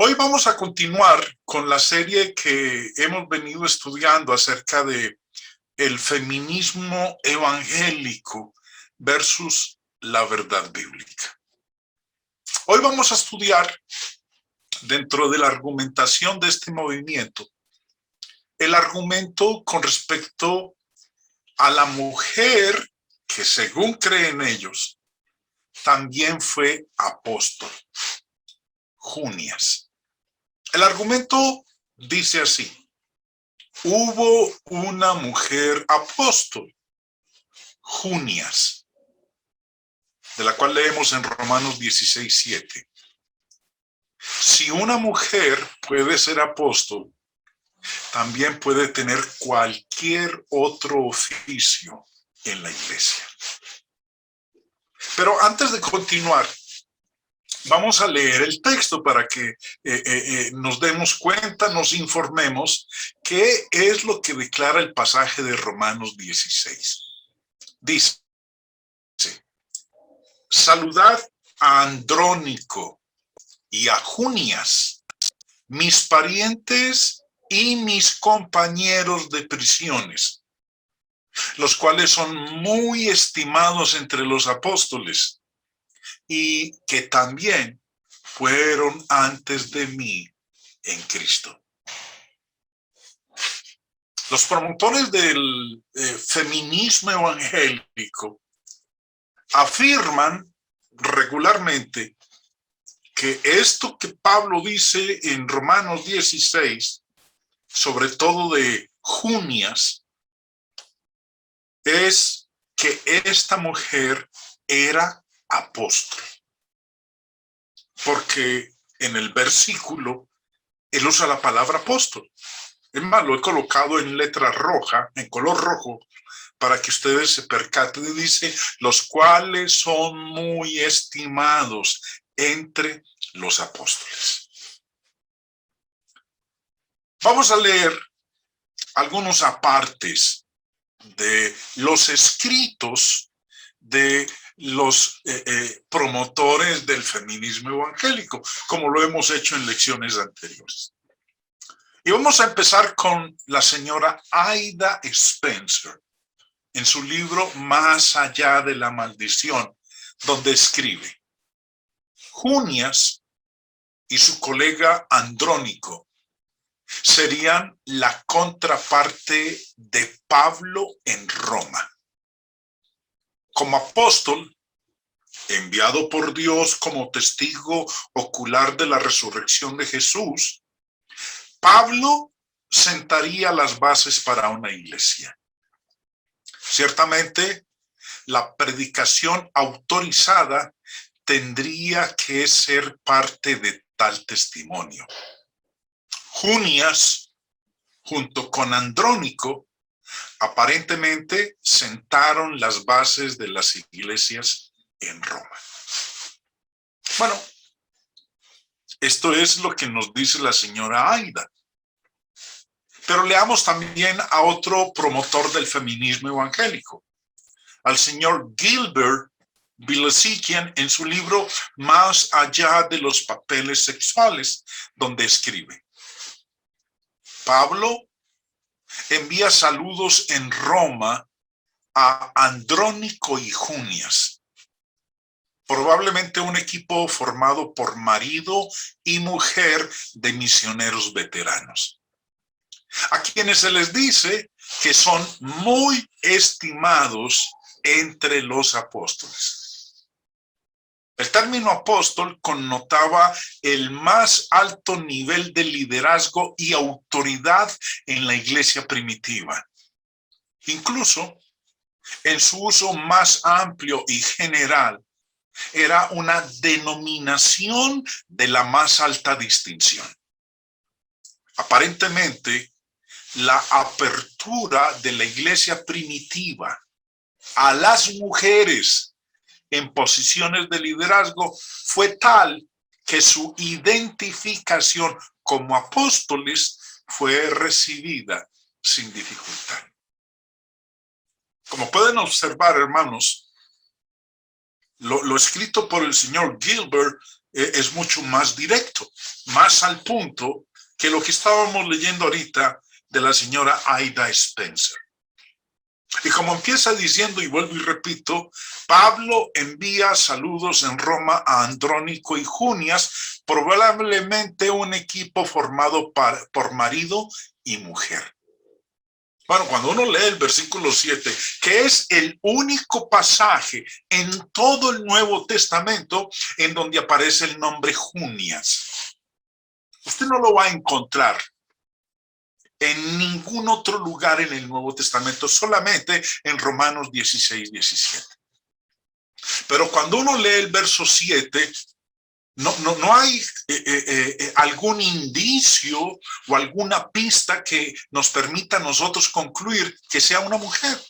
Hoy vamos a continuar con la serie que hemos venido estudiando acerca de el feminismo evangélico versus la verdad bíblica. Hoy vamos a estudiar, dentro de la argumentación de este movimiento, el argumento con respecto a la mujer que, según creen ellos, también fue apóstol, Junias. El argumento dice así: hubo una mujer apóstol, Junias, de la cual leemos en Romanos 16:7. Si una mujer puede ser apóstol, también puede tener cualquier otro oficio en la iglesia. Pero antes de continuar, vamos a leer el texto para que nos demos cuenta, nos informemos qué es lo que declara el pasaje de Romanos 16. Dice: saludad a Andrónico y a Junias, mis parientes y mis compañeros de prisiones, los cuales son muy estimados entre los apóstoles y que también fueron antes de mí en Cristo. Los promotores del feminismo evangélico afirman regularmente que esto que Pablo dice en Romanos 16, sobre todo de Junias, es que esta mujer era apóstol. Porque en el versículo él usa la palabra apóstol. Es más, lo he colocado en letra roja, en color rojo, para que ustedes se percaten. Y dice: los cuales son muy estimados entre los apóstoles. Vamos a leer algunos apartes de los escritos de los promotores del feminismo evangélico, como lo hemos hecho en lecciones anteriores. Y vamos a empezar con la señora Aida Spencer, en su libro Más allá de la maldición, donde escribe: Junias y su colega Andrónico serían la contraparte de Pablo en Roma. Como apóstol, enviado por Dios como testigo ocular de la resurrección de Jesús, Pablo sentaría las bases para una iglesia. Ciertamente, la predicación autorizada tendría que ser parte de tal testimonio. Junias, junto con Andrónico, aparentemente sentaron las bases de las iglesias en Roma. Bueno, esto es lo que nos dice la señora Aida. Pero leamos también a otro promotor del feminismo evangélico, al señor Gilbert Bilezikian, en su libro Más allá de los papeles sexuales, donde escribe: Pablo envía saludos en Roma a Andrónico y Junias, probablemente un equipo formado por marido y mujer de misioneros veteranos, a quienes se les dice que son muy estimados entre los apóstoles. El término apóstol connotaba el más alto nivel de liderazgo y autoridad en la iglesia primitiva. Incluso, en su uso más amplio y general, era una denominación de la más alta distinción. Aparentemente, la apertura de la iglesia primitiva a las mujeres en posiciones de liderazgo fue tal que su identificación como apóstoles fue recibida sin dificultad. Como pueden observar, hermanos, lo escrito por el señor Gilbert es mucho más directo, más al punto que lo que estábamos leyendo ahorita de la señora Aida Spencer. Y como empieza diciendo, y vuelvo y repito, Pablo envía saludos en Roma a Andrónico y Junias, probablemente un equipo formado por marido y mujer. Bueno, cuando uno lee el versículo 7, que es el único pasaje en todo el Nuevo Testamento en donde aparece el nombre Junias, usted no lo va a encontrar en ningún otro lugar en el Nuevo Testamento, solamente en Romanos 16, 17. Pero cuando uno lee el verso 7, no hay algún indicio o alguna pista que nos permita a nosotros concluir que sea una mujer,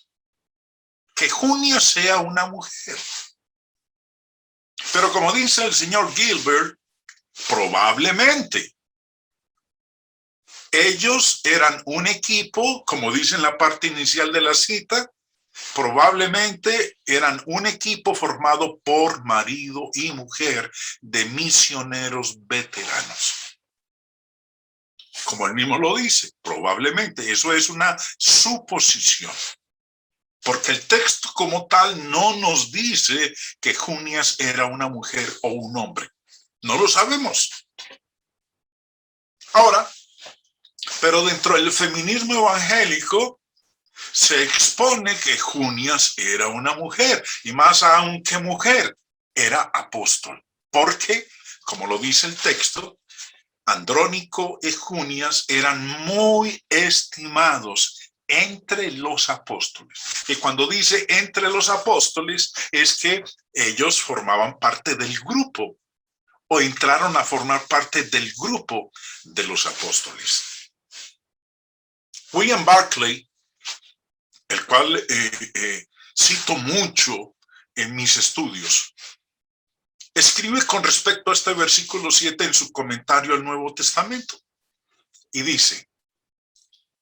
que Junia sea una mujer. Pero como dice el señor Gilbert, probablemente ellos eran un equipo, como dice en la parte inicial de la cita, probablemente eran un equipo formado por marido y mujer de misioneros veteranos. Como él mismo lo dice, probablemente, eso es una suposición. Porque el texto como tal no nos dice que Junias era una mujer o un hombre. No lo sabemos. Ahora, pero dentro del feminismo evangélico se expone que Junias era una mujer, y más aún que mujer, era apóstol. Porque, como lo dice el texto, Andrónico y Junias eran muy estimados entre los apóstoles. Y cuando dice entre los apóstoles, es que ellos formaban parte del grupo, o entraron a formar parte del grupo de los apóstoles. William Barclay, el cual cito mucho en mis estudios, escribe con respecto a este versículo 7 en su comentario al Nuevo Testamento. Y dice,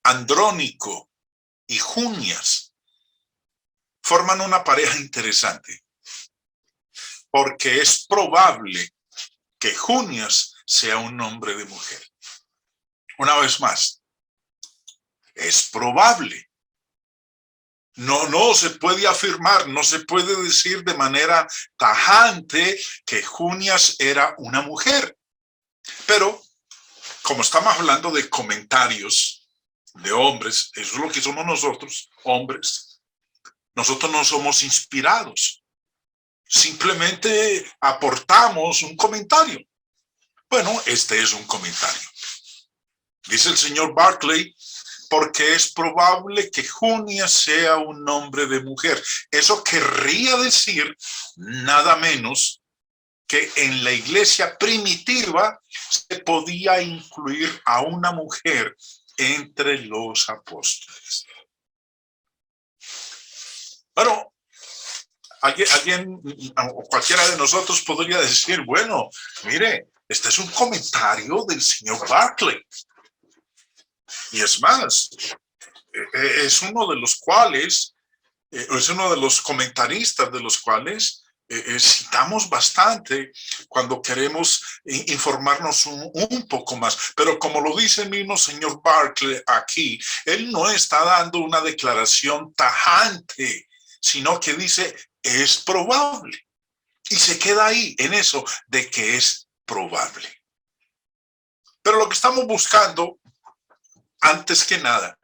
Andrónico y Junias forman una pareja interesante, porque es probable que Junias sea un nombre de mujer. Una vez más, es probable. No se puede afirmar, no se puede decir de manera tajante que Junias era una mujer. Pero, como estamos hablando de comentarios de hombres, eso es lo que somos nosotros, hombres. Nosotros no somos inspirados. Simplemente aportamos un comentario. Bueno, este es un comentario. Dice el señor Barclay, porque es probable que Junia sea un nombre de mujer. Eso querría decir nada menos que en la iglesia primitiva se podía incluir a una mujer entre los apóstoles. Bueno, alguien o cualquiera de nosotros podría decir, bueno, mire, este es un comentario del señor Barclay. Y es más, es uno de los cuales, es uno de los comentaristas de los cuales citamos bastante cuando queremos informarnos un poco más. Pero como lo dice el mismo señor Barclay aquí, él no está dando una declaración tajante, sino que dice, es probable. Y se queda ahí en eso de que es probable. Pero lo que estamos buscando, antes que nada,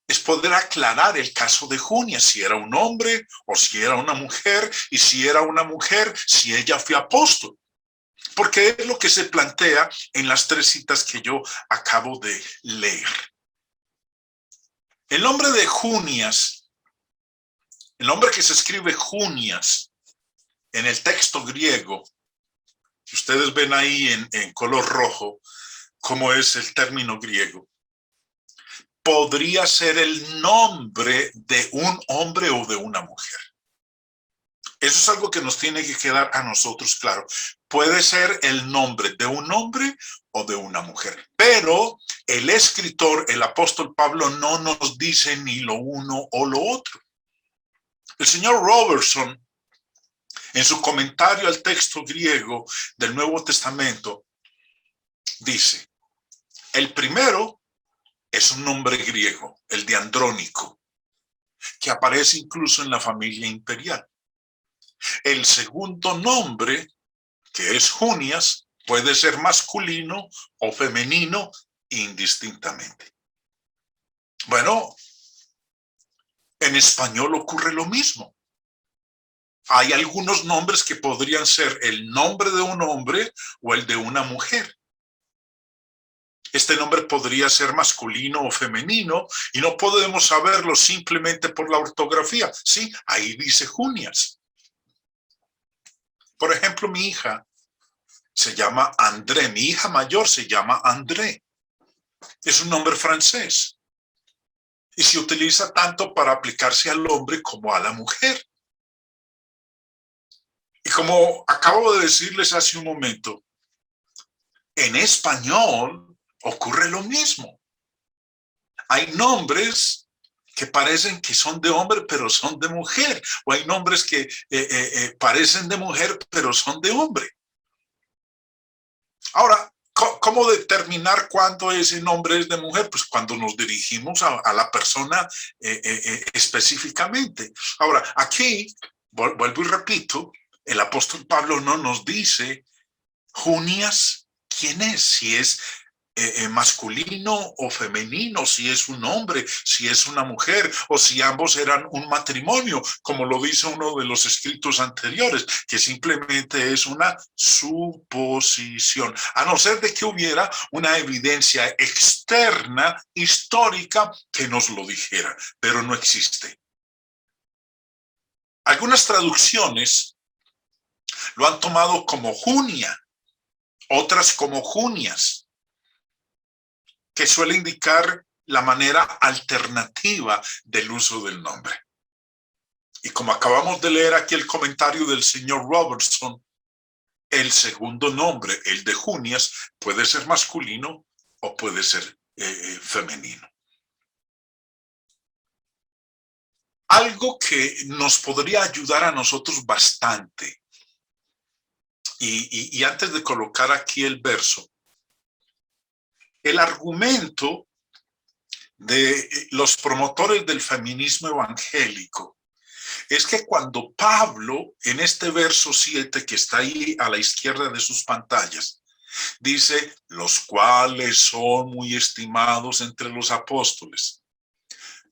es poder aclarar el caso de Junia, si era un hombre o si era una mujer, y si era una mujer, si ella fue apóstol. Porque es lo que se plantea en las tres citas que yo acabo de leer. El nombre de Junias, el nombre que se escribe Junias en el texto griego, ustedes ven ahí en color rojo cómo es el término griego, podría ser el nombre de un hombre o de una mujer. Eso es algo que nos tiene que quedar a nosotros claro. Puede ser el nombre de un hombre o de una mujer. Pero el escritor, el apóstol Pablo, no nos dice ni lo uno o lo otro. El señor Robertson, En su comentario al texto griego del Nuevo Testamento, dice, el primero es un nombre griego, el de Andrónico, que aparece incluso en la familia imperial. El segundo nombre, que es Junias, puede ser masculino o femenino indistintamente. Bueno, en español ocurre lo mismo. Hay algunos nombres que podrían ser el nombre de un hombre o el de una mujer. Este nombre podría ser masculino o femenino y no podemos saberlo simplemente por la ortografía. Sí, ahí dice Junias. Por ejemplo, mi hija se llama André, mi hija mayor se llama André. Es un nombre francés. Y se utiliza tanto para aplicarse al hombre como a la mujer. Y como acabo de decirles hace un momento, en español ocurre lo mismo. Hay nombres que parecen que son de hombre, pero son de mujer. O hay nombres que parecen de mujer, pero son de hombre. Ahora, ¿cómo determinar cuándo ese nombre es de mujer? Pues cuando nos dirigimos a la persona específicamente. Ahora, aquí, vuelvo y repito, el apóstol Pablo no nos dice, Junias, ¿quién es? Si es masculino o femenino, si es un hombre, si es una mujer, o si ambos eran un matrimonio, como lo dice uno de los escritos anteriores, que simplemente es una suposición, a no ser de que hubiera una evidencia externa, histórica, que nos lo dijera, pero no existe. Algunas traducciones lo han tomado como Junia, otras como Junias, que suele indicar la manera alternativa del uso del nombre. Y como acabamos de leer aquí el comentario del señor Robertson, el segundo nombre, el de Junias, puede ser masculino o puede ser femenino. Algo que nos podría ayudar a nosotros bastante, y antes de colocar aquí el verso, el argumento de los promotores del feminismo evangélico es que cuando Pablo, en este verso 7 que está ahí a la izquierda de sus pantallas, dice, los cuales son muy estimados entre los apóstoles.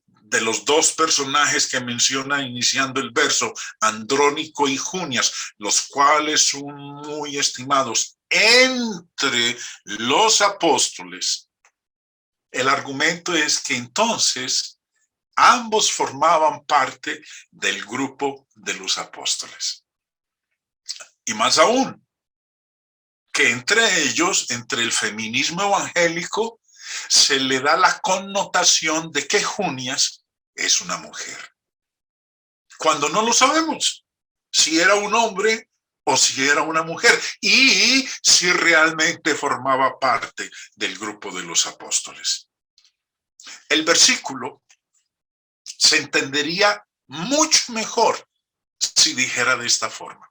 De los dos personajes que menciona iniciando el verso, Andrónico y Junias, los cuales son muy estimados entre los apóstoles. El argumento es que entonces ambos formaban parte del grupo de los apóstoles. Y más aún, que entre ellos, entre el feminismo evangélico, se le da la connotación de que Junias es una mujer. Cuando no lo sabemos, si era un hombre o si era una mujer, y si realmente formaba parte del grupo de los apóstoles. El versículo se entendería mucho mejor si dijera de esta forma.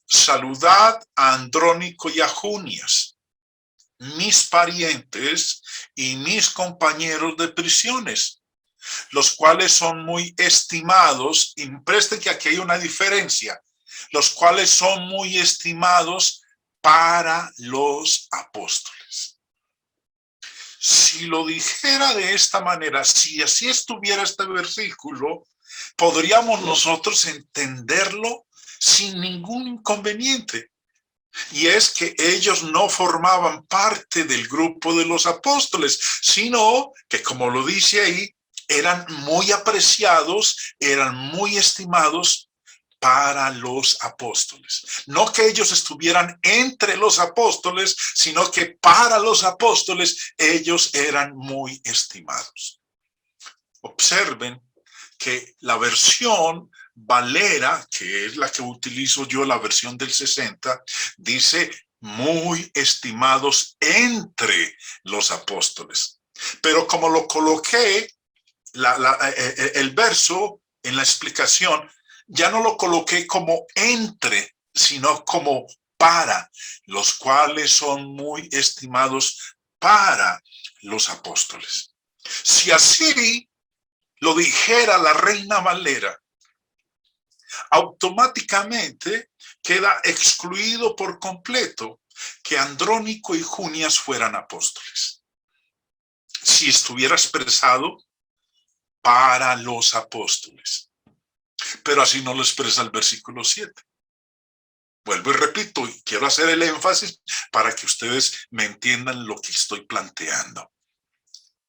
Saludad a Andrónico y a Junias, mis parientes y mis compañeros de prisiones, los cuales son muy estimados, y presten que aquí hay una diferencia, los cuales son muy estimados para los apóstoles. Si lo dijera de esta manera, si así estuviera este versículo, podríamos nosotros entenderlo sin ningún inconveniente. Y es que ellos no formaban parte del grupo de los apóstoles, sino que, como lo dice ahí, eran muy apreciados, eran muy estimados para los apóstoles. No que ellos estuvieran entre los apóstoles, sino que para los apóstoles ellos eran muy estimados. Observen que la versión Valera, que es la que utilizo yo, la versión del 60, dice muy estimados entre los apóstoles. Pero como lo coloqué, el verso en la explicación ya no lo coloqué como entre, sino como para, los cuales son muy estimados para los apóstoles. Si así lo dijera la Reina Valera, automáticamente queda excluido por completo que Andrónico y Junias fueran apóstoles. Si estuviera expresado para los apóstoles. Pero así no lo expresa el versículo 7. Vuelvo y repito, y quiero hacer el énfasis para que ustedes me entiendan lo que estoy planteando.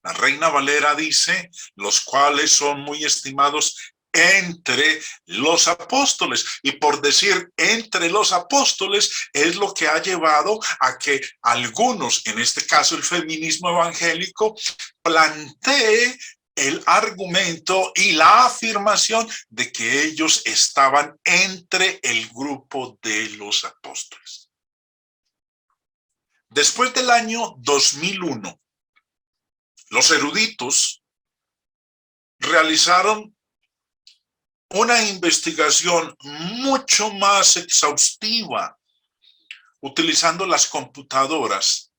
La Reina Valera dice, los cuales son muy estimados entre los apóstoles. Y por decir entre los apóstoles es lo que ha llevado a que algunos, en este caso el feminismo evangélico, plantee el argumento y la afirmación de que ellos estaban entre el grupo de los apóstoles. Después del año 2001, los eruditos realizaron una investigación mucho más exhaustiva utilizando las computadoras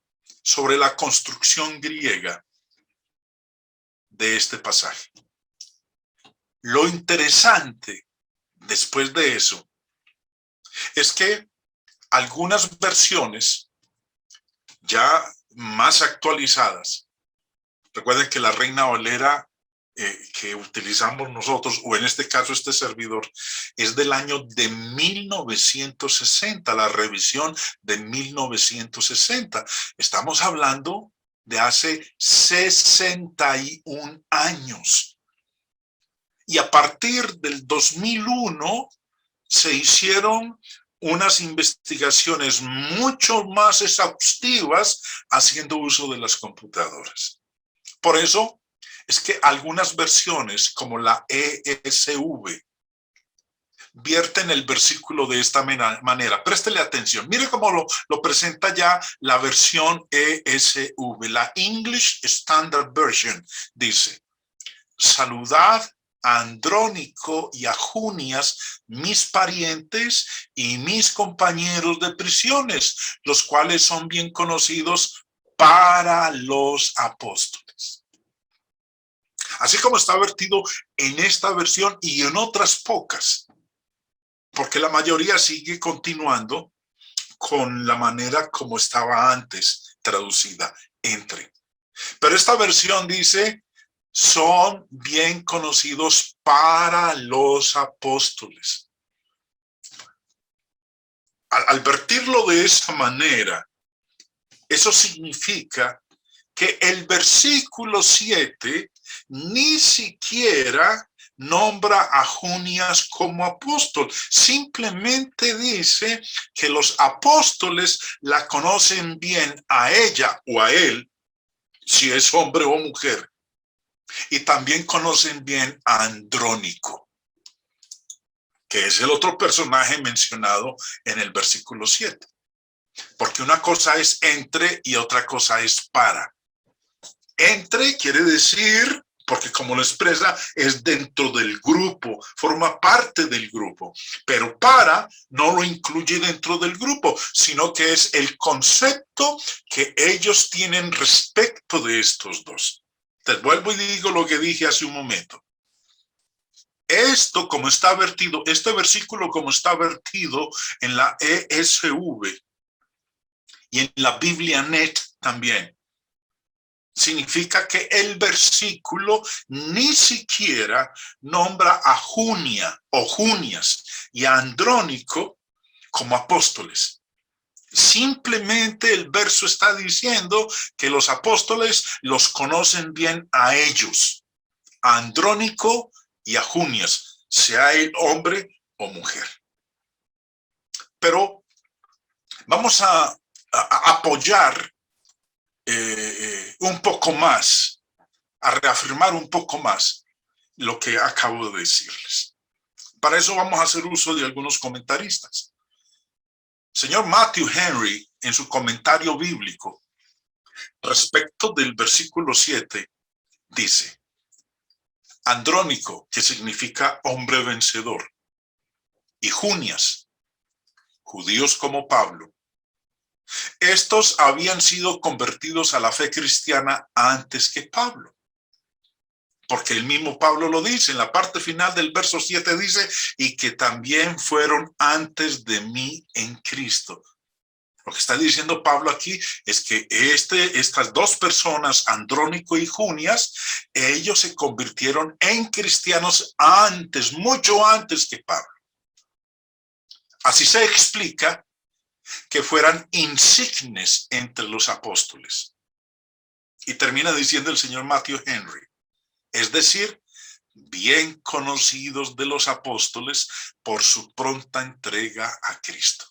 sobre la construcción griega de este pasaje. Lo interesante después de eso es que algunas versiones ya más actualizadas, recuerden que la Reina Valera que utilizamos nosotros, o en este caso este servidor, es del año de 1960, la revisión de 1960. Estamos hablando de hace 61 años. Y a partir del 2001 se hicieron unas investigaciones mucho más exhaustivas haciendo uso de las computadoras. Por eso es que algunas versiones, como la ESV, vierten el versículo de esta manera. Préstele atención. Mire cómo lo presenta ya la versión ESV. La English Standard Version dice, saludad a Andrónico y a Junias, mis parientes y mis compañeros de prisiones, los cuales son bien conocidos para los apóstoles. Así como está vertido en esta versión y en otras pocas, porque la mayoría sigue continuando con la manera como estaba antes traducida, entre. Pero esta versión dice, son bien conocidos para los apóstoles. Al vertirlo de esa manera, eso significa que el versículo 7 ni siquiera nombra a Junias como apóstol, simplemente dice que los apóstoles la conocen bien a ella o a él, si es hombre o mujer, y también conocen bien a Andrónico, que es el otro personaje mencionado en el versículo 7. Porque una cosa es entre y otra cosa es para. Entre quiere decir, porque como lo expresa, es dentro del grupo, forma parte del grupo. Pero para no lo incluye dentro del grupo, sino que es el concepto que ellos tienen respecto de estos dos. Te vuelvo y digo lo que dije hace un momento. Esto como está vertido, este versículo como está vertido en la ESV y en la Biblia Net también, significa que el versículo ni siquiera nombra a Junia o Junias y a Andrónico como apóstoles. Simplemente el verso está diciendo que los apóstoles los conocen bien a ellos, a Andrónico y a Junias, sea él hombre o mujer. Pero vamos a apoyar un poco más, a reafirmar un poco más lo que acabo de decirles. Para eso vamos a hacer uso de algunos comentaristas. Señor Matthew Henry, en su comentario bíblico, respecto del versículo 7, dice, Andrónico, que significa hombre vencedor, y Junias, judíos como Pablo. Estos habían sido convertidos a la fe cristiana antes que Pablo. Porque el mismo Pablo lo dice, en la parte final del verso 7 dice, y que también fueron antes de mí en Cristo. Lo que está diciendo Pablo aquí es que estas dos personas, Andrónico y Junias, ellos se convirtieron en cristianos antes, mucho antes que Pablo. Así se explica que fueran insignes entre los apóstoles. Y termina diciendo el señor Matthew Henry, es decir, bien conocidos de los apóstoles por su pronta entrega a Cristo.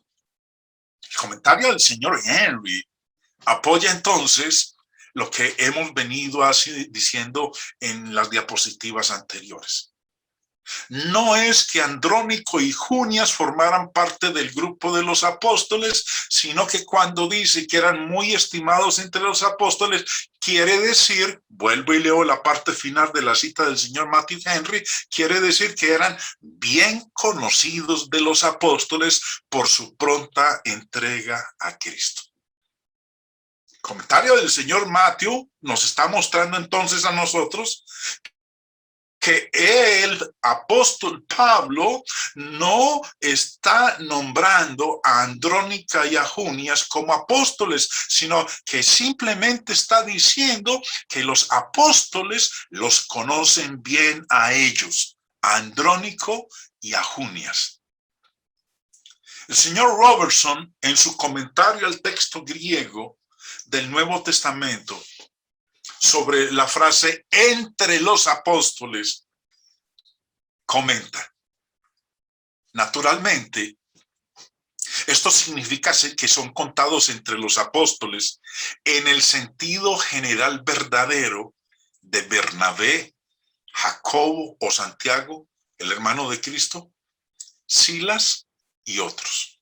El comentario del señor Henry apoya entonces lo que hemos venido diciendo en las diapositivas anteriores. No es que Andrónico y Junias formaran parte del grupo de los apóstoles, sino que cuando dice que eran muy estimados entre los apóstoles, quiere decir, vuelvo y leo la parte final de la cita del señor Matthew Henry, quiere decir que eran bien conocidos de los apóstoles por su pronta entrega a Cristo. El comentario del señor Matthew nos está mostrando entonces a nosotros que el apóstol Pablo no está nombrando a Andrónica y a Junias como apóstoles, sino que simplemente está diciendo que los apóstoles los conocen bien a ellos, a Andrónico y a Junias. El señor Robertson, en su comentario al texto griego del Nuevo Testamento, sobre la frase entre los apóstoles, comenta, naturalmente, esto significa que son contados entre los apóstoles en el sentido general verdadero de Bernabé, Jacobo o Santiago, el hermano de Cristo, Silas y otros.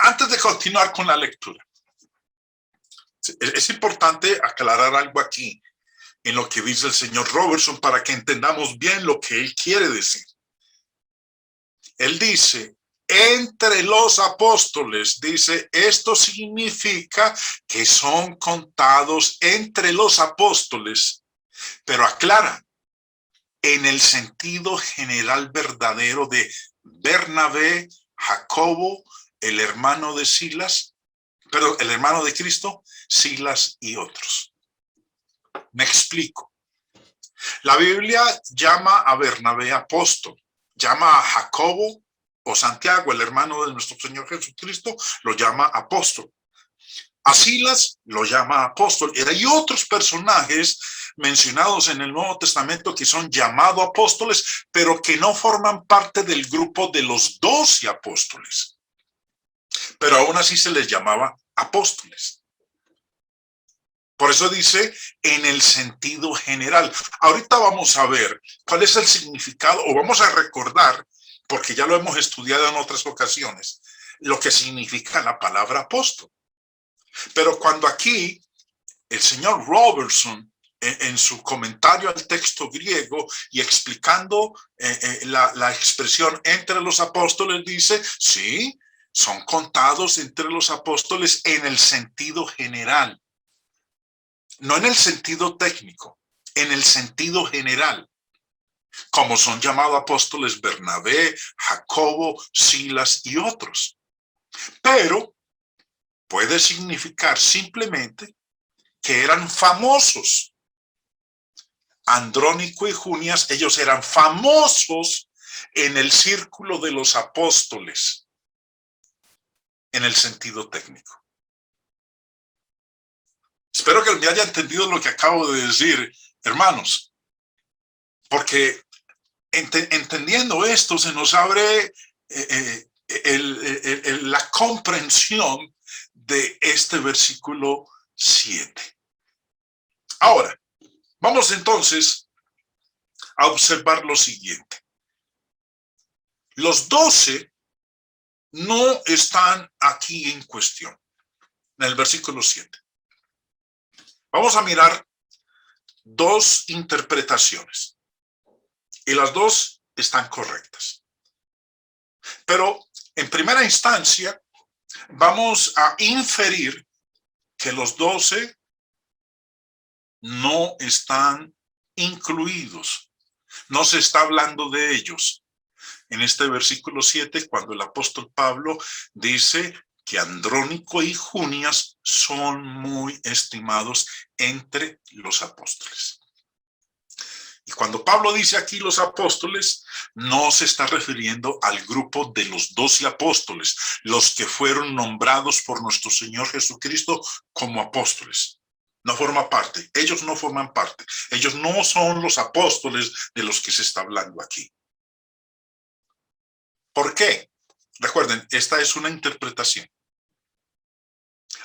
Antes de continuar con la lectura, es importante aclarar algo aquí en lo que dice el señor Robertson para que entendamos bien lo que él quiere decir. Él dice, entre los apóstoles, dice, esto significa que son contados entre los apóstoles, pero aclara, en el sentido general verdadero de Bernabé, Jacobo, el hermano de Silas, perdón, el hermano de Cristo, Silas y otros. Me explico. La Biblia llama a Bernabé apóstol, llama a Jacobo o Santiago, el hermano de nuestro Señor Jesucristo, lo llama apóstol. A Silas lo llama apóstol. Y hay otros personajes mencionados en el Nuevo Testamento que son llamados apóstoles, pero que no forman parte del grupo de los 12 apóstoles. Pero aún así se les llamaba apóstoles. Por eso dice en el sentido general. Ahorita vamos a ver cuál es el significado, o vamos a recordar, porque ya lo hemos estudiado en otras ocasiones, lo que significa la palabra apóstol. Pero cuando aquí el señor Robertson, en su comentario al texto griego y explicando la expresión entre los apóstoles, dice, sí, son contados entre los apóstoles en el sentido general. No en el sentido técnico, en el sentido general. Como son llamados apóstoles Bernabé, Jacobo, Silas y otros. Pero puede significar simplemente que eran famosos. Andrónico y Junias, ellos eran famosos en el círculo de los apóstoles, en el sentido técnico. Espero que me haya entendido lo que acabo de decir, hermanos, porque entendiendo esto se nos abre la comprensión de este versículo 7. Ahora, vamos entonces a observar lo siguiente. Los 12 no están aquí en cuestión, en el versículo 7. Vamos a mirar dos interpretaciones. Y las dos están correctas. Pero en primera instancia vamos a inferir que los 12 no están incluidos. No se está hablando de ellos. En este versículo 7, cuando el apóstol Pablo dice que Andrónico y Junias son muy estimados entre los apóstoles. Y cuando Pablo dice aquí los apóstoles, no se está refiriendo al grupo de los 12 apóstoles, los que fueron nombrados por nuestro Señor Jesucristo como apóstoles. No forma parte, ellos no forman parte, ellos no son los apóstoles de los que se está hablando aquí. ¿Por qué? Recuerden, esta es una interpretación.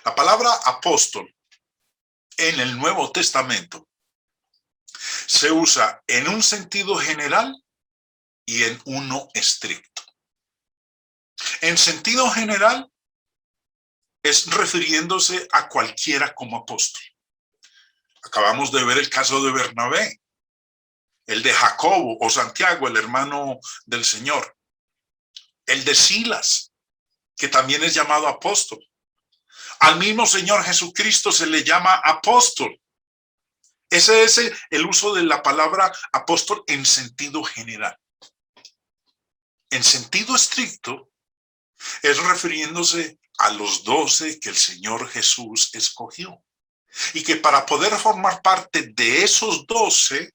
La palabra apóstol en el Nuevo Testamento se usa en un sentido general y en uno estricto. En sentido general es refiriéndose a cualquiera como apóstol. Acabamos de ver el caso de Bernabé, el de Jacobo o Santiago, el hermano del Señor, el de Silas, que también es llamado apóstol. Al mismo Señor Jesucristo se le llama apóstol. Ese es el uso de la palabra apóstol en sentido general. En sentido estricto, es refiriéndose a los 12 que el Señor Jesús escogió. Y que para poder formar parte de esos 12,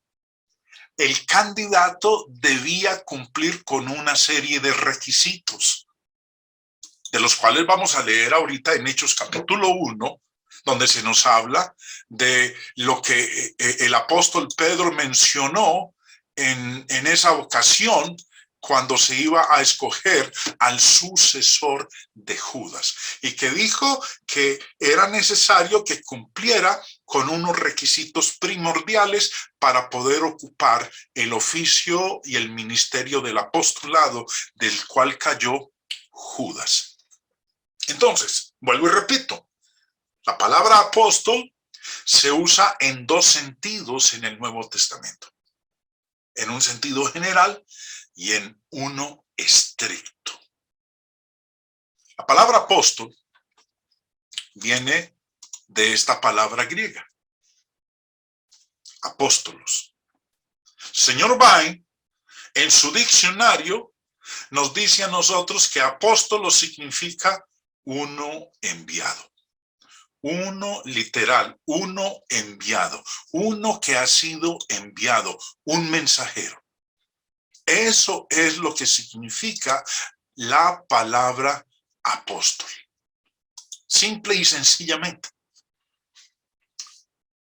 el candidato debía cumplir con una serie de requisitos, de los cuales vamos a leer ahorita en Hechos capítulo 1, donde se nos habla de lo que el apóstol Pedro mencionó en esa ocasión cuando se iba a escoger al sucesor de Judas, y que dijo que era necesario que cumpliera con unos requisitos primordiales para poder ocupar el oficio y el ministerio del apostolado del cual cayó Judas. Entonces, vuelvo y repito, la palabra apóstol se usa en dos sentidos en el Nuevo Testamento. En un sentido general y en uno estricto. La palabra apóstol viene de esta palabra griega, apóstolos. Señor Vine, en su diccionario, nos dice a nosotros que apóstolo significa uno enviado. Uno literal, uno enviado, uno que ha sido enviado, un mensajero. Eso es lo que significa la palabra apóstol. Simple y sencillamente.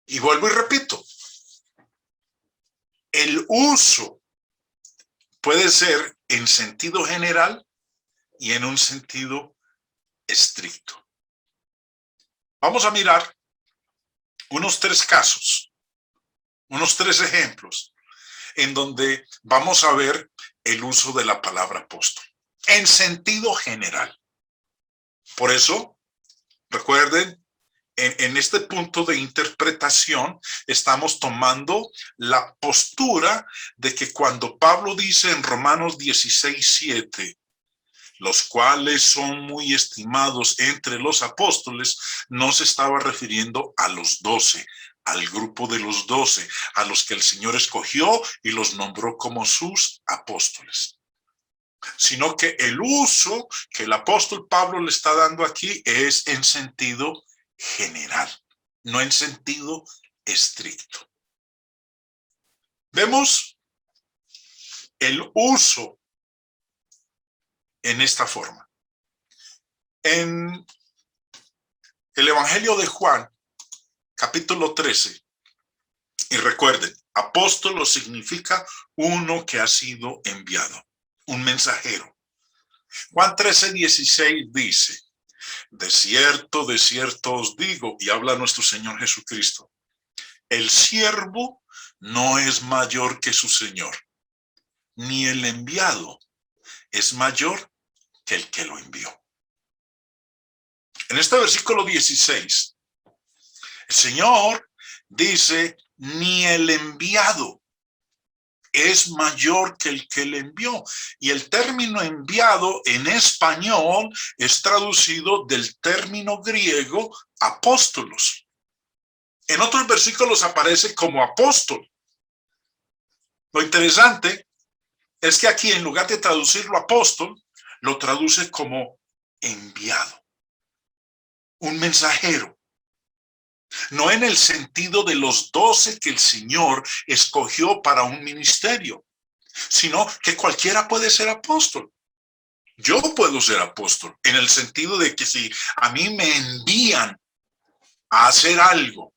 Y vuelvo y repito, el uso puede ser en sentido general y en un sentido estricto. Vamos a mirar unos 3 casos, unos 3 ejemplos, en donde vamos a ver el uso de la palabra apóstol, en sentido general. Por eso, recuerden, en este punto de interpretación, estamos tomando la postura de que cuando Pablo dice en Romanos 16:7, los cuales son muy estimados entre los apóstoles, no se estaba refiriendo a los 12, al grupo de los 12, a los que el Señor escogió y los nombró como sus apóstoles, sino que el uso que el apóstol Pablo le está dando aquí es en sentido general, no en sentido estricto. Vemos el uso en esta forma. En el Evangelio de Juan, capítulo 13, y recuerden, apóstolo significa uno que ha sido enviado, un mensajero. Juan 13:16 dice, de cierto os digo, y habla nuestro Señor Jesucristo, el siervo no es mayor que su Señor, ni el enviado es mayor que el que lo envió. En este versículo 16, el Señor dice, ni el enviado. es mayor que el que le envió. Y el término enviado en español es traducido del término griego apóstolos. En otros versículos aparece como apóstol. Lo interesante es que aquí, en lugar de traducirlo apóstol, lo traduce como enviado, un mensajero. No en el sentido de los 12 que el Señor escogió para un ministerio, sino que cualquiera puede ser apóstol. Yo puedo ser apóstol, en el sentido de que si a mí me envían a hacer algo,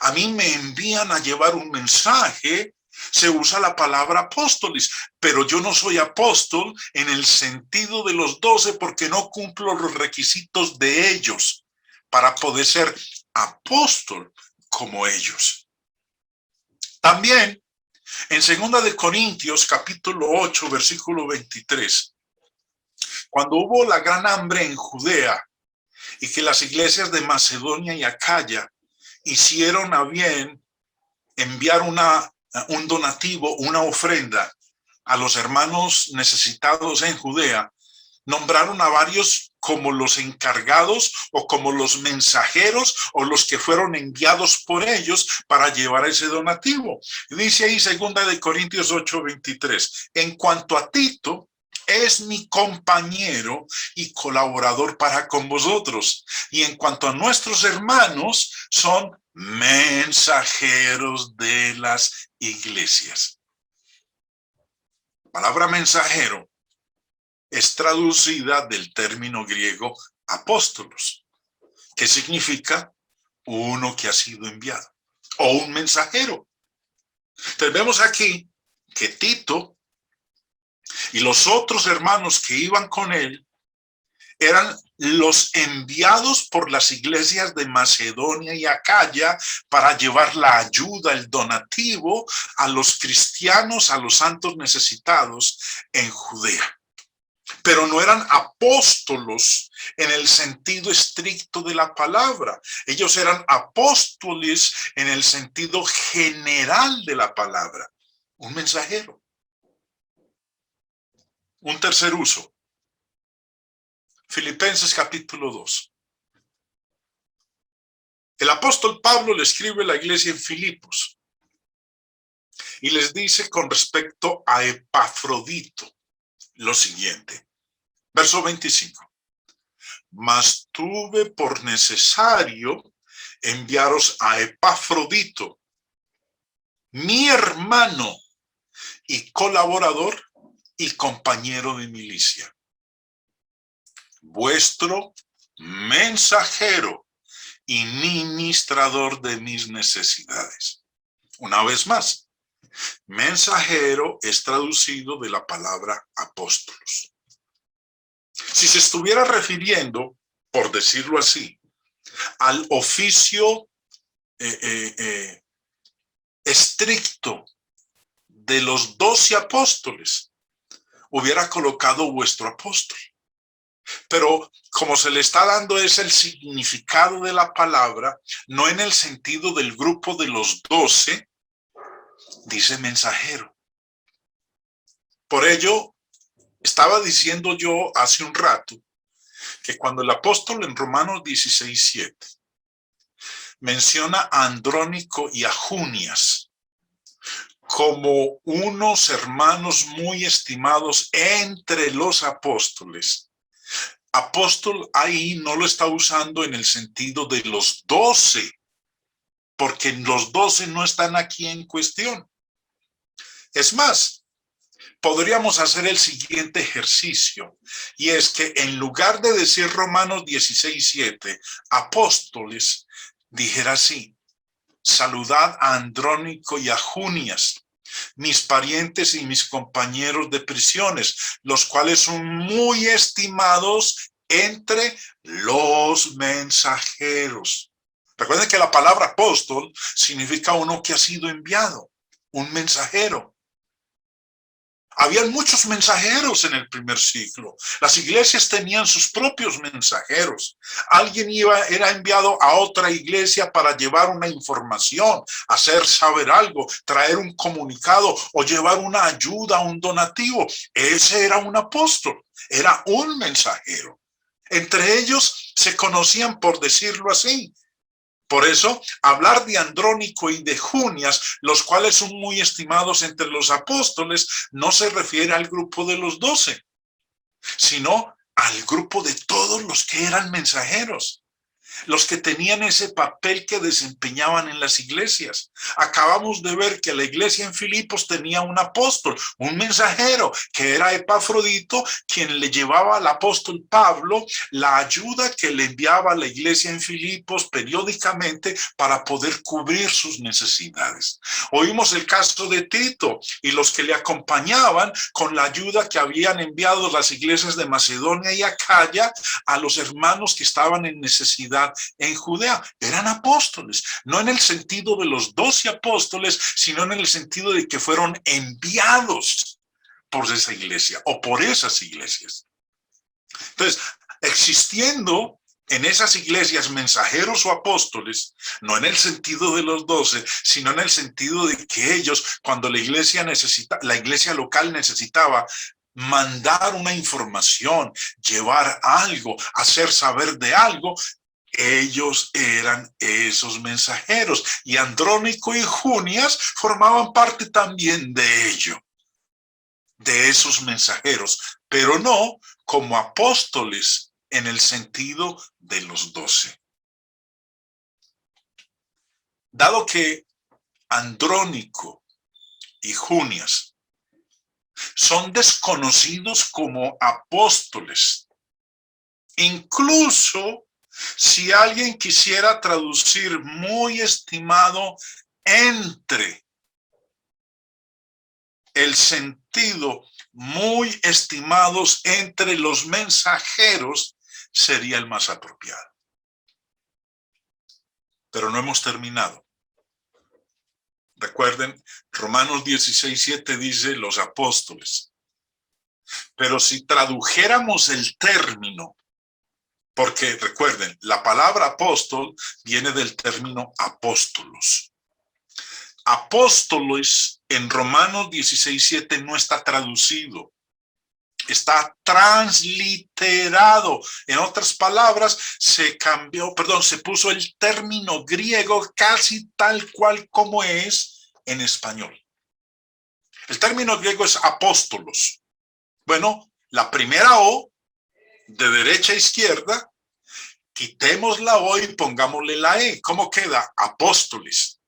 a mí me envían a llevar un mensaje, se usa la palabra apóstoles, pero yo no soy apóstol en el sentido de los 12 porque no cumplo los requisitos de ellos para poder ser apóstol como ellos. También en 2 de Corintios capítulo 8 versículo 23, cuando hubo la gran hambre en Judea y que las iglesias de Macedonia y Acaya hicieron a bien enviar un donativo, una ofrenda a los hermanos necesitados en Judea, nombraron a varios como los encargados o como los mensajeros o los que fueron enviados por ellos para llevar ese donativo. Dice ahí 2 de Corintios 8:23, en cuanto a Tito, es mi compañero y colaborador para con vosotros. Y en cuanto a nuestros hermanos, son mensajeros de las iglesias. La palabra mensajero es traducida del término griego apóstolos, que significa uno que ha sido enviado o un mensajero. Entonces vemos aquí que Tito y los otros hermanos que iban con él eran los enviados por las iglesias de Macedonia y Acaya para llevar la ayuda, el donativo a los cristianos, a los santos necesitados en Judea. Pero no eran apóstolos en el sentido estricto de la palabra. Ellos eran apóstoles en el sentido general de la palabra. Un mensajero. Un tercer uso. Filipenses capítulo 2. El apóstol Pablo le escribe a la iglesia en Filipos y les dice con respecto a Epafrodito lo siguiente. Verso 25. Mas tuve por necesario enviaros a Epafrodito, mi hermano y colaborador y compañero de milicia, vuestro mensajero y ministrador de mis necesidades. Una vez más, mensajero es traducido de la palabra apóstolos. Si se estuviera refiriendo, por decirlo así, al oficio estricto de los 12 apóstoles, hubiera colocado vuestro apóstol. Pero como se le está dando es el significado de la palabra, no en el sentido del grupo de los 12, dice mensajero. Por ello, estaba diciendo yo hace un rato que cuando el apóstol en Romanos 16:7 menciona a Andrónico y a Junias como unos hermanos muy estimados entre los apóstoles, apóstol ahí no lo está usando en el sentido de los 12, porque los 12 no están aquí en cuestión. Es más, podríamos hacer el siguiente ejercicio, y es que en lugar de decir Romanos 16:7, apóstoles, dijera así: saludad a Andrónico y a Junias, mis parientes y mis compañeros de prisiones, los cuales son muy estimados entre los mensajeros. Recuerden que la palabra apóstol significa uno que ha sido enviado, un mensajero. Habían muchos mensajeros en el primer siglo. Las iglesias tenían sus propios mensajeros. Alguien era enviado a otra iglesia para llevar una información, hacer saber algo, traer un comunicado o llevar una ayuda, un donativo. Ese era un apóstol, era un mensajero. Entre ellos se conocían, por decirlo así. Por eso, hablar de Andrónico y de Junias, los cuales son muy estimados entre los apóstoles, no se refiere al grupo de los 12, sino al grupo de todos los que eran mensajeros, los que tenían ese papel que desempeñaban en las iglesias. Acabamos de ver que la iglesia en Filipos tenía un apóstol, un mensajero, que era Epafrodito, quien le llevaba al apóstol Pablo la ayuda que le enviaba a la iglesia en Filipos periódicamente para poder cubrir sus necesidades. Oímos el caso de Tito y los que le acompañaban con la ayuda que habían enviado las iglesias de Macedonia y Acaya a los hermanos que estaban en necesidad en Judea. Eran apóstoles, no en el sentido de los 12 apóstoles, sino en el sentido de que fueron enviados por esa iglesia o por esas iglesias. Entonces, existiendo en esas iglesias mensajeros o apóstoles, no en el sentido de los 12, sino en el sentido de que ellos, cuando la iglesia local necesitaba mandar una información, llevar algo, hacer saber de algo, ellos eran esos mensajeros, y Andrónico y Junias formaban parte también de ello, de esos mensajeros, pero no como apóstoles en el sentido de los 12. Dado que Andrónico y Junias son desconocidos como apóstoles, incluso si alguien quisiera traducir muy estimado entre, el sentido muy estimados entre los mensajeros, sería el más apropiado. Pero no hemos terminado. Recuerden, Romanos 16:7 dice los apóstoles. Pero si tradujéramos el término, porque recuerden, la palabra apóstol viene del término apóstolos. Apóstoles en Romanos 16:7 no está traducido, está transliterado. En otras palabras, se puso el término griego casi tal cual como es en español. El término griego es apóstolos. Bueno, la primera O de derecha a izquierda, quitemos la O y pongámosle la E. ¿Cómo queda? Apóstoles.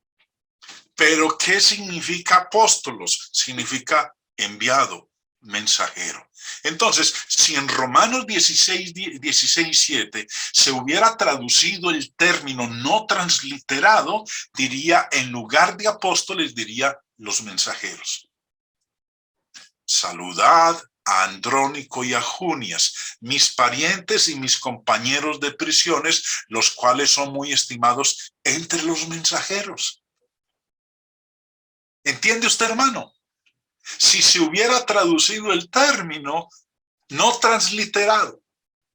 Pero ¿qué significa apóstolos? Significa enviado, mensajero. Entonces, si en Romanos 16:7 se hubiera traducido el término no transliterado, diría, en lugar de apóstoles, diría los mensajeros. Saludad a Andrónico y a Junias, mis parientes y mis compañeros de prisiones, los cuales son muy estimados entre los mensajeros. ¿Entiende usted, hermano? Si se hubiera traducido el término no transliterado,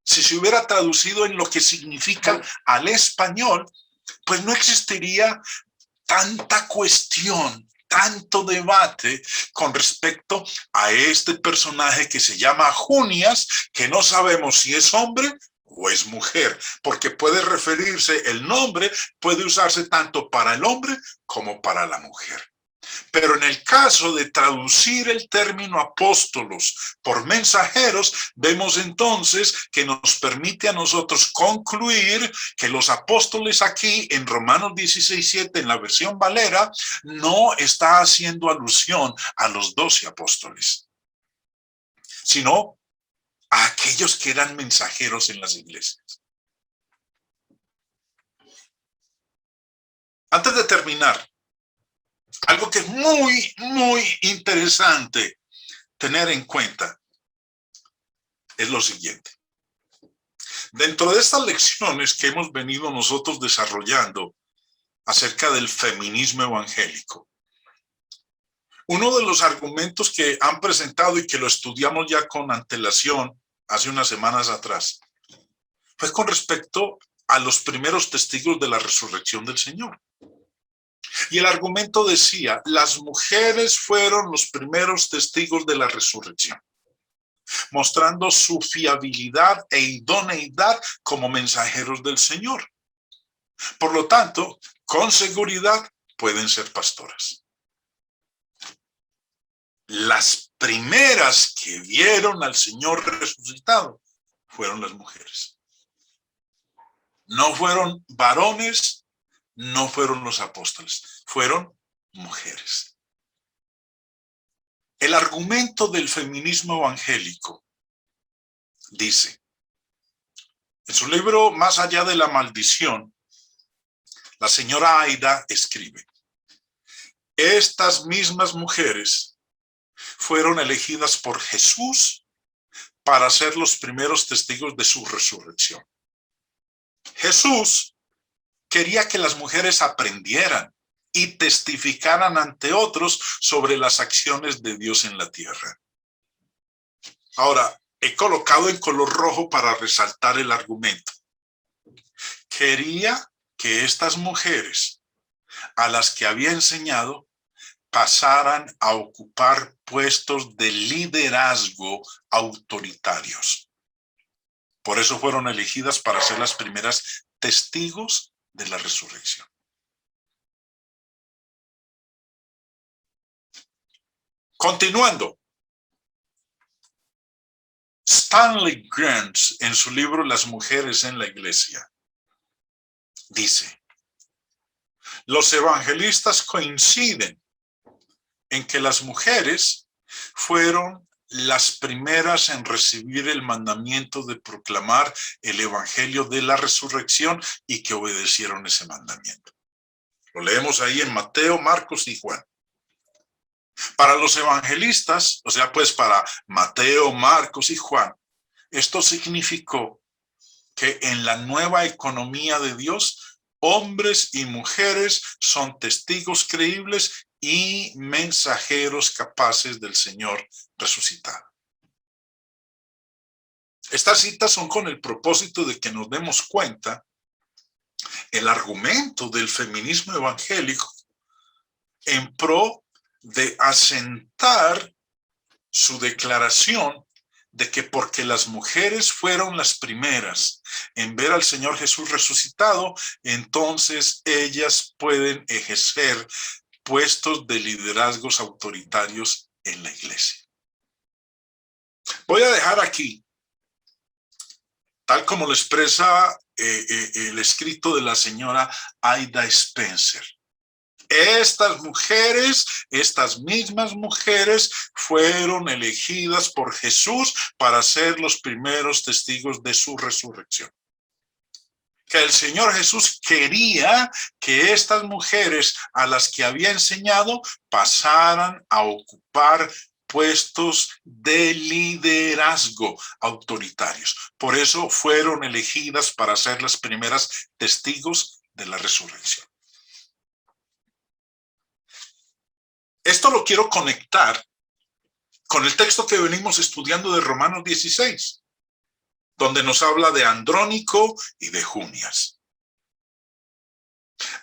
si se hubiera traducido en lo que significa al español, pues no existiría tanta cuestión, tanto debate con respecto a este personaje que se llama Junias, que no sabemos si es hombre o es mujer, porque puede referirse, el nombre puede usarse tanto para el hombre como para la mujer. Pero en el caso de traducir el término apóstolos por mensajeros, vemos entonces que nos permite a nosotros concluir que los apóstoles aquí en Romanos 16:7 en la versión Valera no está haciendo alusión a los 12 apóstoles, sino a aquellos que eran mensajeros en las iglesias. Antes de terminar, algo que es muy, muy interesante tener en cuenta es lo siguiente. Dentro de estas lecciones que hemos venido nosotros desarrollando acerca del feminismo evangélico, Uno de los argumentos que han presentado y que lo estudiamos ya con antelación hace unas semanas atrás fue con respecto a los primeros testigos de la resurrección del Señor. Y el argumento decía, las mujeres fueron los primeros testigos de la resurrección, mostrando su fiabilidad e idoneidad como mensajeros del Señor. Por lo tanto, con seguridad pueden ser pastoras. Las primeras que vieron al Señor resucitado fueron las mujeres. No fueron varones, no fueron los apóstoles, fueron mujeres. El argumento del feminismo evangélico dice, en su libro Más allá de la maldición, la señora Aida escribe, estas mismas mujeres fueron elegidas por Jesús para ser los primeros testigos de su resurrección. Jesús quería que las mujeres aprendieran y testificaran ante otros sobre las acciones de Dios en la tierra. Ahora, he colocado en color rojo para resaltar el argumento. Quería que estas mujeres a las que había enseñado pasaran a ocupar puestos de liderazgo autoritarios. Por eso fueron elegidas para ser las primeras testigos de la resurrección. Continuando, Stanley Grant, en su libro Las mujeres en la iglesia, dice, los evangelistas coinciden en que las mujeres fueron las primeras en recibir el mandamiento de proclamar el evangelio de la resurrección y que obedecieron ese mandamiento. Lo leemos ahí en Mateo, Marcos y Juan. Para los evangelistas, o sea, pues para Mateo, Marcos y Juan, esto significó que en la nueva economía de Dios, hombres y mujeres son testigos creíbles y mensajeros capaces del Señor resucitado. Estas citas son con el propósito de que nos demos cuenta el argumento del feminismo evangélico en pro de asentar su declaración de que porque las mujeres fueron las primeras en ver al Señor Jesús resucitado, entonces ellas pueden ejercer puestos de liderazgos autoritarios en la iglesia. Voy a dejar aquí, tal como lo expresa el escrito de la señora Aida Spencer. Estas mujeres, estas mismas mujeres, fueron elegidas por Jesús para ser los primeros testigos de su resurrección. Que el Señor Jesús quería que estas mujeres a las que había enseñado pasaran a ocupar puestos de liderazgo autoritarios. Por eso fueron elegidas para ser las primeras testigos de la resurrección. Esto lo quiero conectar con el texto que venimos estudiando de Romanos 16, donde nos habla de Andrónico y de Junias.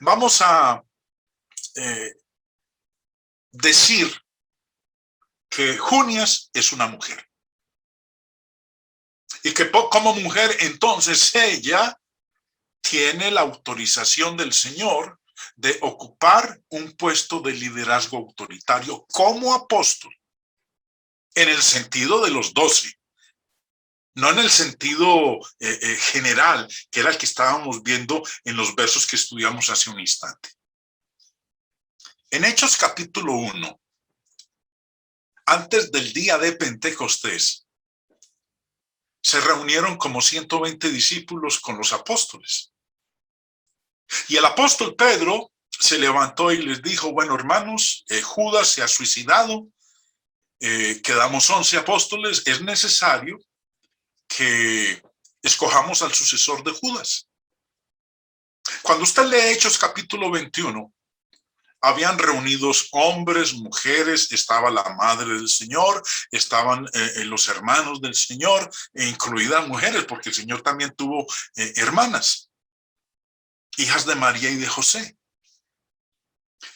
Vamos a decir que Junias es una mujer. Y que como mujer, entonces ella tiene la autorización del Señor de ocupar un puesto de liderazgo autoritario como apóstol, en el sentido de los 12, no en el sentido general, que era el que estábamos viendo en los versos que estudiamos hace un instante. En Hechos capítulo 1, antes del día de Pentecostés, se reunieron como 120 discípulos con los apóstoles. Y el apóstol Pedro se levantó y les dijo, bueno, hermanos, Judas se ha suicidado, quedamos 11 apóstoles, es necesario que escojamos al sucesor de Judas. Cuando usted lee Hechos capítulo 21, Habían reunidos hombres, mujeres, estaba la madre del Señor, estaban los hermanos del Señor, incluidas mujeres, porque el Señor también tuvo hermanas, hijas de María y de José.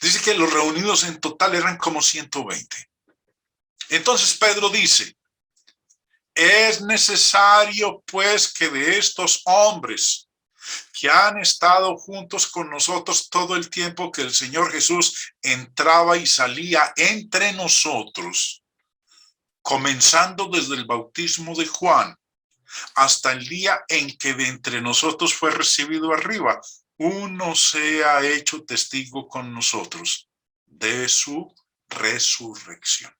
Dice que los reunidos en total eran como 120. Entonces Pedro dice, es necesario pues que de estos hombres que han estado juntos con nosotros todo el tiempo que el Señor Jesús entraba y salía entre nosotros, comenzando desde el bautismo de Juan hasta el día en que de entre nosotros fue recibido arriba, uno sea hecho testigo con nosotros de su resurrección.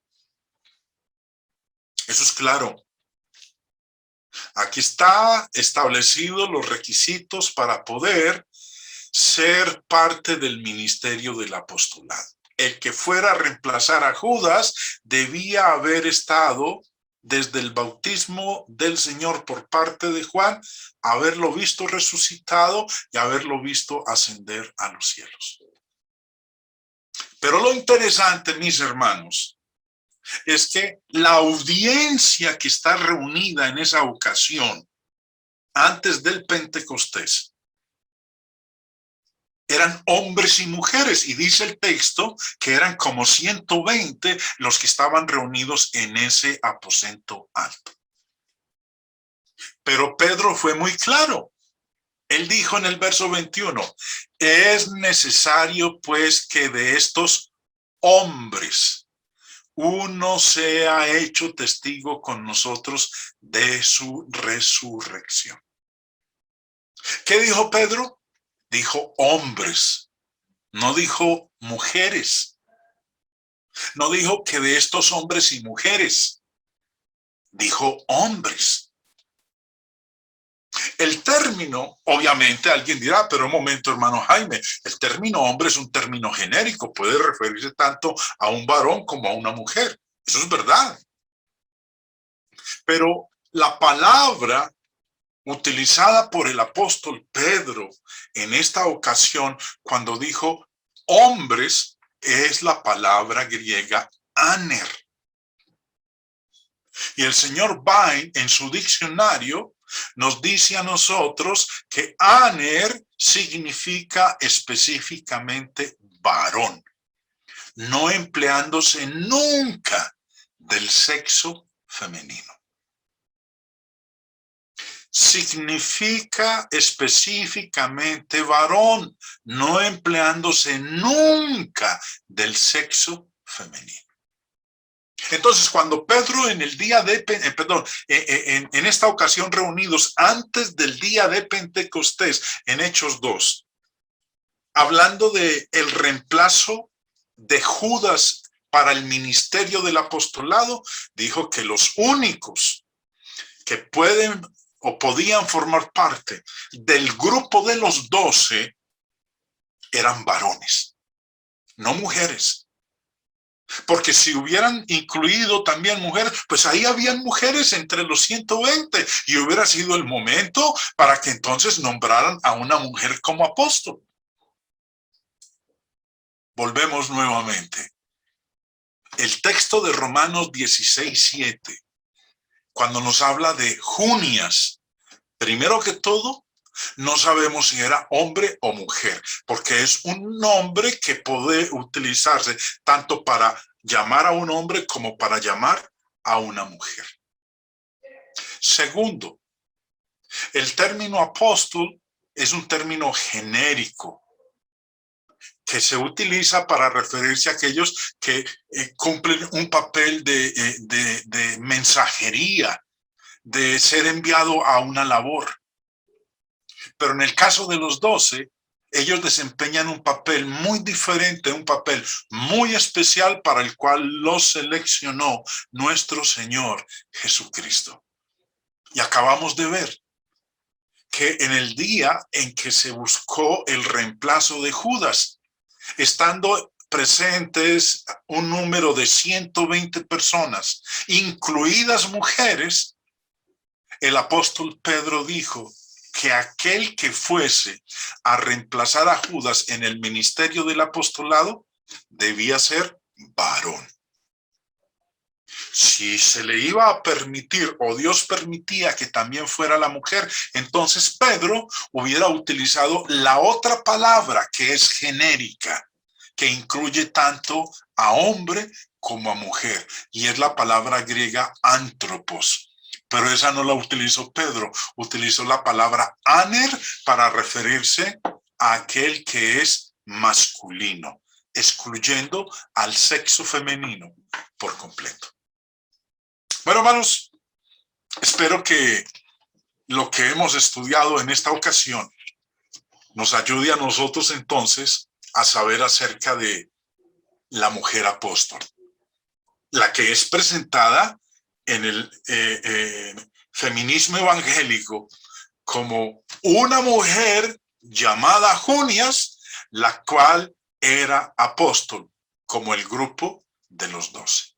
Eso es claro. Aquí está establecido los requisitos para poder ser parte del ministerio del apostolado. El que fuera a reemplazar a Judas debía haber estado desde el bautismo del Señor por parte de Juan, haberlo visto resucitado y haberlo visto ascender a los cielos. Pero lo interesante, mis hermanos, es que la audiencia que está reunida en esa ocasión, antes del Pentecostés, eran hombres y mujeres, y dice el texto que eran como 120 los que estaban reunidos en ese aposento alto. Pero Pedro fue muy claro. Él dijo en el verso 21, es necesario pues que de estos hombres uno sea hecho testigo con nosotros de su resurrección. ¿Qué dijo Pedro? Dijo hombres, no dijo mujeres. No dijo que de estos hombres y mujeres, dijo hombres. El término, obviamente alguien dirá, pero un momento, hermano Jaime, el término hombre es un término genérico, puede referirse tanto a un varón como a una mujer. Eso es verdad. Pero la palabra utilizada por el apóstol Pedro en esta ocasión, cuando dijo hombres, es la palabra griega aner. Y el señor Vine, en su diccionario, nos dice a nosotros que aner significa específicamente varón, no empleándose nunca del sexo femenino. Significa específicamente varón, no empleándose nunca del sexo femenino. Entonces, cuando Pedro en el día de, en esta ocasión reunidos antes del día de Pentecostés, en Hechos 2, hablando de el reemplazo de Judas para el ministerio del apostolado, dijo que los únicos que pueden o podían formar parte del grupo de los 12 eran varones, no mujeres. Porque si hubieran incluido también mujeres, pues ahí habían mujeres entre los 120 y hubiera sido el momento para que entonces nombraran a una mujer como apóstol. Volvemos nuevamente. El texto de Romanos 16:7, cuando nos habla de Junias, primero que todo, no sabemos si era hombre o mujer, porque es un nombre que puede utilizarse tanto para llamar a un hombre como para llamar a una mujer. Segundo, el término apóstol es un término genérico que se utiliza para referirse a aquellos que cumplen un papel de mensajería, de ser enviado a una labor. Pero en el caso de los 12, ellos desempeñan un papel muy diferente, un papel muy especial para el cual los seleccionó nuestro Señor Jesucristo. Y acabamos de ver que en el día en que se buscó el reemplazo de Judas, estando presentes un número de 120 personas, incluidas mujeres, el apóstol Pedro dijo que aquel que fuese a reemplazar a Judas en el ministerio del apostolado debía ser varón. Si se le iba a permitir, o Dios permitía que también fuera la mujer, entonces Pedro hubiera utilizado la otra palabra que es genérica, que incluye tanto a hombre como a mujer, y es la palabra griega antropos. Pero esa no la utilizó Pedro, utilizó la palabra aner para referirse a aquel que es masculino, excluyendo al sexo femenino por completo. Bueno, hermanos, espero que lo que hemos estudiado en esta ocasión nos ayude a nosotros entonces a saber acerca de la mujer apóstol, la que es presentada en el feminismo evangélico como una mujer llamada Junias, la cual era apóstol, como el grupo de los 12.